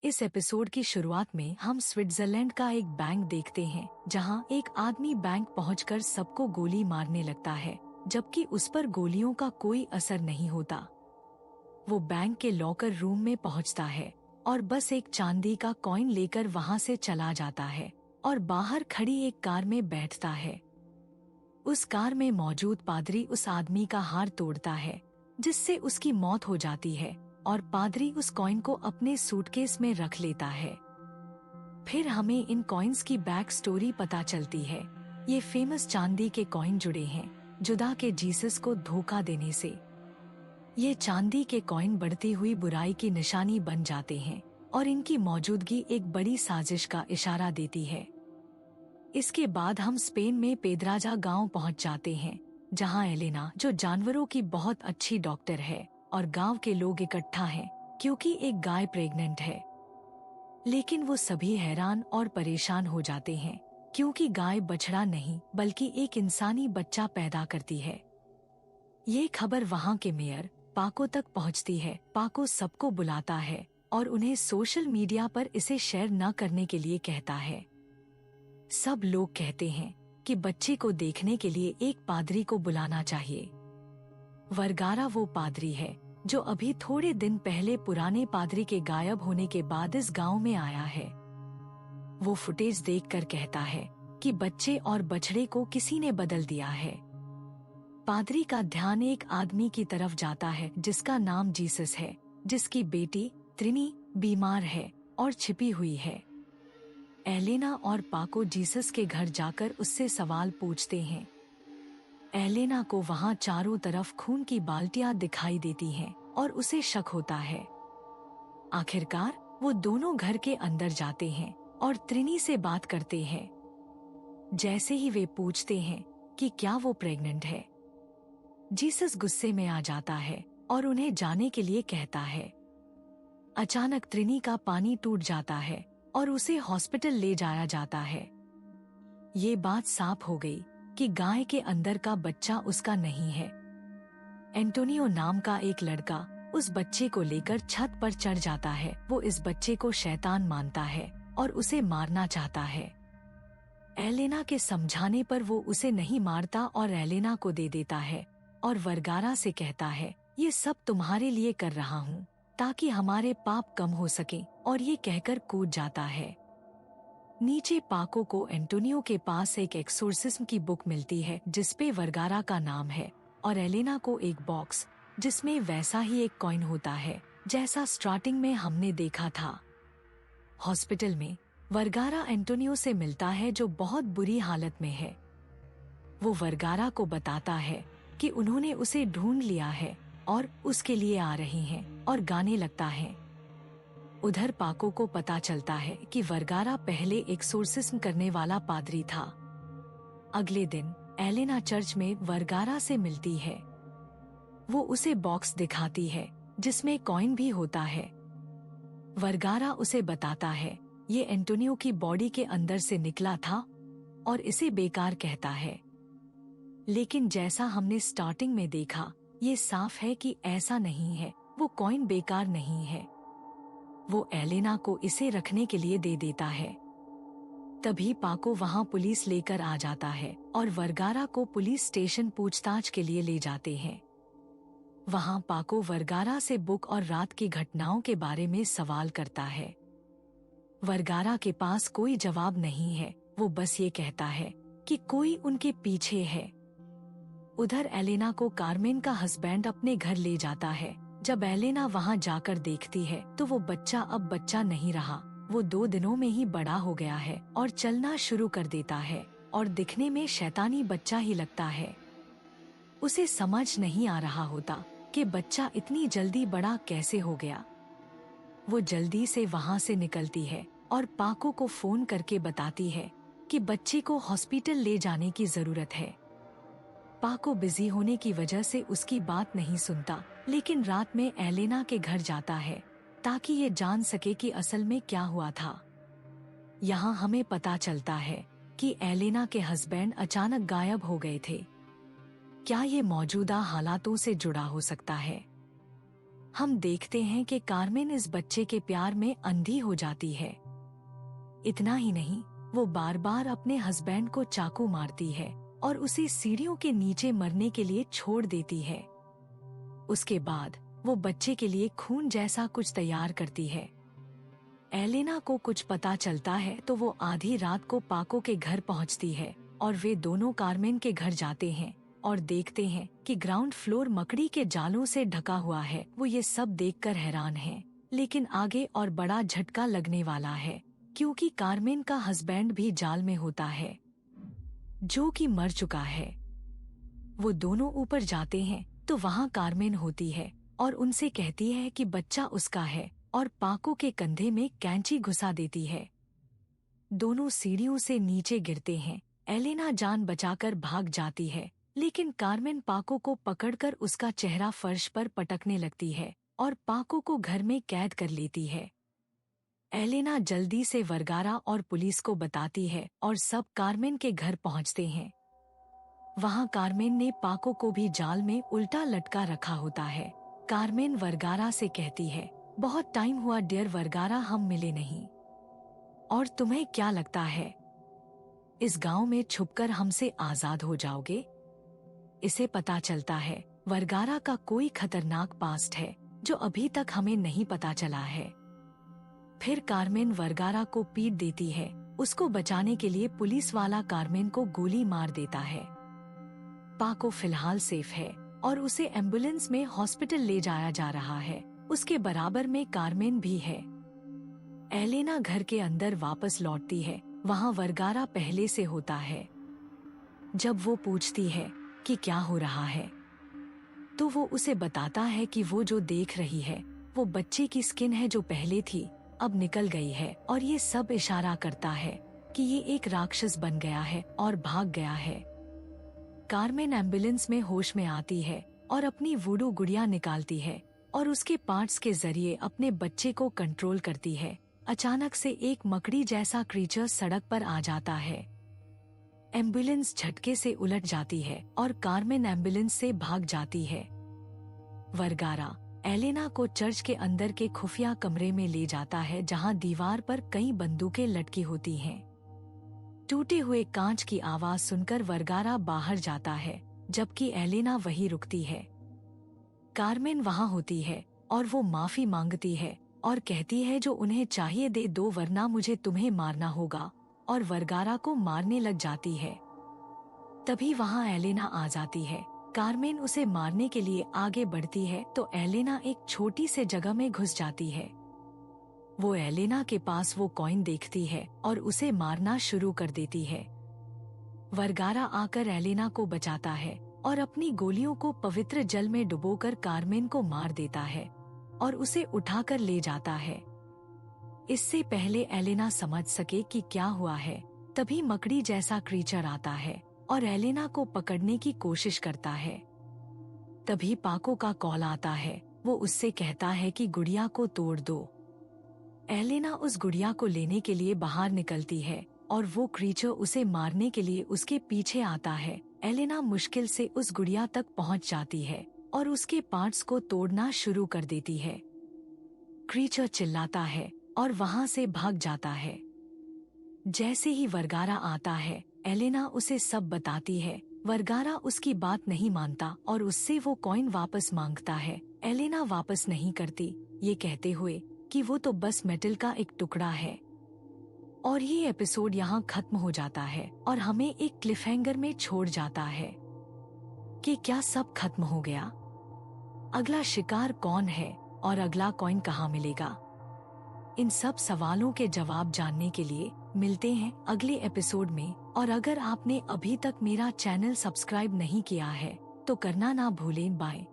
इस एपिसोड की शुरुआत में हम स्विट्जरलैंड का एक बैंक देखते हैं जहां एक आदमी बैंक पहुंचकर सबको गोली मारने लगता है, जबकि उस पर गोलियों का कोई असर नहीं होता। वो बैंक के लॉकर रूम में पहुंचता है और बस एक चांदी का कॉइन लेकर वहां से चला जाता है और बाहर खड़ी एक कार में बैठता है। उस कार में मौजूद पादरी उस आदमी का हार तोड़ता है, जिससे उसकी मौत हो जाती है और पादरी उस कॉइन को अपने सूटकेस में रख लेता है। फिर हमें इन कॉइन्स की बैक स्टोरी पता चलती है। ये फेमस चांदी के कॉइन जुड़े हैं जुदा के जीसस को धोखा देने से। ये चांदी के कॉइन बढ़ती हुई बुराई की निशानी बन जाते हैं और इनकी मौजूदगी एक बड़ी साजिश का इशारा देती है। इसके बाद हम स्पेन में पेद्राजा गांव पहुंच जाते हैं, जहां एलेना, जो जानवरों की बहुत अच्छी डॉक्टर है, और गांव के लोग इकट्ठा हैं क्योंकि एक गाय प्रेग्नेंट है। लेकिन वो सभी हैरान और परेशान हो जाते हैं क्योंकि गाय बछड़ा नहीं बल्कि एक इंसानी बच्चा पैदा करती है। ये खबर वहां के मेयर पाको तक पहुंचती है। पाको सबको बुलाता है और उन्हें सोशल मीडिया पर इसे शेयर न करने के लिए कहता है। सब लोग कहते हैं कि बच्चे को देखने के लिए एक पादरी को बुलाना चाहिए। वर्गारा वो पादरी है जो अभी थोड़े दिन पहले पुराने पादरी के गायब होने के बाद इस गांव में आया है। वो फुटेज देखकर कहता है कि बच्चे और बछड़े को किसी ने बदल दिया है। पादरी का ध्यान एक आदमी की तरफ जाता है जिसका नाम जीसस है, जिसकी बेटी त्रिनी बीमार है और छिपी हुई है। एलेना और पाको जीसस के घर जाकर उससे सवाल पूछते हैं। एलेना को वहां चारों तरफ खून की बाल्टियां दिखाई देती हैं और उसे शक होता है। आखिरकार वो दोनों घर के अंदर जाते हैं और त्रिनी से बात करते हैं। जैसे ही वे पूछते हैं कि क्या वो प्रेग्नेंट है, जीसस गुस्से में आ जाता है और उन्हें जाने के लिए कहता है। अचानक त्रिनी का पानी टूट जाता है और उसे हॉस्पिटल ले जाया जाता है। ये बात साफ हो गई कि गाय के अंदर का बच्चा उसका नहीं है। एंटोनियो नाम का एक लड़का उस बच्चे को लेकर छत पर चढ़ जाता है। वो इस बच्चे को शैतान मानता है और उसे मारना चाहता है। एलेना के समझाने पर वो उसे नहीं मारता और एलेना को दे देता है और वर्गारा से कहता है, ये सब तुम्हारे लिए कर रहा हूँ ताकि हमारे पाप कम हो सके, और ये कहकर कूद जाता है। नीचे पाको को एंटोनियो के पास एक एक्सोर्सिज्म की बुक मिलती है जिसपे वर्गारा का नाम है, और एलेना को एक बॉक्स जिसमें वैसा ही एक कॉइन होता है जैसा स्टार्टिंग में हमने देखा था। हॉस्पिटल में वर्गारा एंटोनियो से मिलता है जो बहुत बुरी हालत में है। वो वर्गारा को बताता है कि उन्होंने उसे ढूंढ लिया है और उसके लिए आ रही हैं, और गाने लगता है। उधर पाको को पता चलता है कि वर्गारा पहले एक्सोर्सिज्म करने वाला पादरी था। अगले दिन एलेना चर्च में वर्गारा से मिलती है। वो उसे बॉक्स दिखाती है जिसमें कॉइन भी होता है। वर्गारा उसे बताता है ये एंटोनियो की बॉडी के अंदर से निकला था और इसे बेकार कहता है। लेकिन जैसा हमने स्टार्टिंग में देखा, ये साफ है कि ऐसा नहीं है। वो कॉइन बेकार नहीं है। वो एलेना को इसे रखने के लिए दे देता है। तभी पाको वहां पुलिस लेकर आ जाता है और वर्गारा को पुलिस स्टेशन पूछताछ के लिए ले जाते हैं। वहां पाको वर्गारा से बुक और रात की घटनाओं के बारे में सवाल करता है। वर्गारा के पास कोई जवाब नहीं है। वो बस ये कहता है कि कोई उनके पीछे है। उधर एलेना को कार्मेन का हस्बैंड अपने घर ले जाता है। जब एलेना वहां जाकर देखती है तो वो बच्चा अब बच्चा नहीं रहा। वो 2 दिनों में ही बड़ा हो गया है और चलना शुरू कर देता है और दिखने में शैतानी बच्चा ही लगता है। उसे समझ नहीं आ रहा होता कि बच्चा इतनी जल्दी बड़ा कैसे हो गया। वो जल्दी से वहां से निकलती है और पाको को फोन करके बताती है कि बच्चे को हॉस्पिटल ले जाने की जरूरत है। पाको बिजी होने की वजह से उसकी बात नहीं सुनता, लेकिन रात में एलेना के घर जाता है ताकि ये जान सके कि असल में क्या हुआ था। यहाँ हमें पता चलता है कि एलेना के हस्बैंड अचानक गायब हो गए थे। क्या ये मौजूदा हालातों से जुड़ा हो सकता है? हम देखते हैं कि कार्मेन इस बच्चे के प्यार में अंधी हो जाती है। इतना ही नहीं, वो बार बार अपने हस्बैंड को चाकू मारती है और उसे सीढ़ियों के नीचे मरने के लिए छोड़ देती है। उसके बाद वो बच्चे के लिए खून जैसा कुछ तैयार करती है। एलेना को कुछ पता चलता है तो वो आधी रात को पाको के घर पहुंचती है और वे दोनों कार्मेन के घर जाते हैं और देखते हैं कि ग्राउंड फ्लोर मकड़ी के जालों से ढका हुआ है। वो ये सब देखकर हैरान है, लेकिन आगे और बड़ा झटका लगने वाला है, क्योंकि कार्मेन का हस्बैंड भी जाल में होता है, जो कि मर चुका है। वो दोनों ऊपर जाते हैं तो वहाँ कार्मेन होती है और उनसे कहती है कि बच्चा उसका है और पाको के कंधे में कैंची घुसा देती है। दोनों सीढ़ियों से नीचे गिरते हैं। एलेना जान बचाकर भाग जाती है, लेकिन कार्मेन पाको को पकड़कर उसका चेहरा फर्श पर पटकने लगती है और पाको को घर में कैद कर लेती है। एलेना जल्दी से वर्गारा और पुलिस को बताती है और सब कार्मेन के घर पहुंचते हैं। वहां कार्मेन ने पाको को भी जाल में उल्टा लटका रखा होता है। कार्मेन वर्गारा से कहती है, बहुत टाइम हुआ डियर वर्गारा, हम मिले नहीं। और तुम्हें क्या लगता है, इस गांव में छुपकर हमसे आजाद हो जाओगे? इसे पता चलता है वर्गारा का कोई खतरनाक पास्ट है जो अभी तक हमें नहीं पता चला है। फिर कार्मेन वर्गारा को पीट देती है। उसको बचाने के लिए पुलिस वाला कार्मेन को गोली मार देता है। पाको फिलहाल सेफ है और उसे एम्बुलेंस में हॉस्पिटल ले जाया जा रहा है। उसके बराबर में कार्मेन भी है। एलेना घर के अंदर वापस लौटती है। वहाँ वर्गारा पहले से होता है। जब वो पूछती है कि क्या हो रहा है, तो वो उसे बताता है कि वो जो देख रही है वो बच्चे की स्किन है जो पहले थी, अब निकल गई है, और ये सब इशारा करता है कि ये एक राक्षस बन गया है और भाग गया है। कार्मेन एम्बुलेंस में होश में आती है और अपनी वुडू गुड़िया निकालती है और उसके पार्ट्स के जरिए अपने बच्चे को कंट्रोल करती है। अचानक से एक मकड़ी जैसा क्रीचर सड़क पर आ जाता है। एम्बुलेंस झटके से उलट जाती है और कार्मेन एम्बुलेंस से भाग जाती है। वर्गारा एलेना को चर्च के अंदर के खुफिया कमरे में ले जाता है, जहां दीवार पर कई बंदूकें लटकी होती हैं। टूटे हुए कांच की आवाज सुनकर वर्गारा बाहर जाता है, जबकि एलेना वहीं रुकती है। कार्मेन वहां होती है और वो माफी मांगती है और कहती है जो उन्हें चाहिए दे दो, वरना मुझे तुम्हें मारना होगा, और वर्गारा को मारने लग जाती है। तभी वहां एलेना आ जाती है। कार्मेन उसे मारने के लिए आगे बढ़ती है तो एलेना एक छोटी से जगह में घुस जाती है। वो एलेना के पास वो कॉइन देखती है और उसे मारना शुरू कर देती है। वर्गारा आकर एलेना को बचाता है और अपनी गोलियों को पवित्र जल में डुबोकर कार्मेन को मार देता है और उसे उठाकर ले जाता है। इससे पहले एलेना समझ सके कि क्या हुआ है, तभी मकड़ी जैसा क्रीचर आता है और एलेना को पकड़ने की कोशिश करता है। तभी पाको का कॉल आता है। वो उससे कहता है कि गुड़िया को तोड़ दो। एलेना उस गुड़िया को लेने के लिए बाहर निकलती है और वो क्रीचर उसे मारने के लिए उसके पीछे आता है। एलेना मुश्किल से उस गुड़िया तक पहुंच जाती है और उसके पार्ट्स को तोड़ना शुरू कर देती है। क्रीचर चिल्लाता है और वहां से भाग जाता है। जैसे ही वर्गारा आता है, एलेना उसे सब बताती है। वर्गारा उसकी बात नहीं मानता और उससे वो कॉइन वापस मांगता है। एलेना वापस नहीं करती, ये कहते हुए कि वो तो बस मेटल का एक टुकड़ा है। और ये एपिसोड यहाँ खत्म हो जाता है और हमें एक क्लिफहैंगर में छोड़ जाता है कि क्या सब खत्म हो गया? अगला शिकार कौन है और अगला कॉइन कहाँ मिलेगा? इन सब सवालों के जवाब जानने के लिए मिलते हैं अगले एपिसोड में। और अगर आपने अभी तक मेरा चैनल सब्सक्राइब नहीं किया है तो करना ना भूलें। बाय।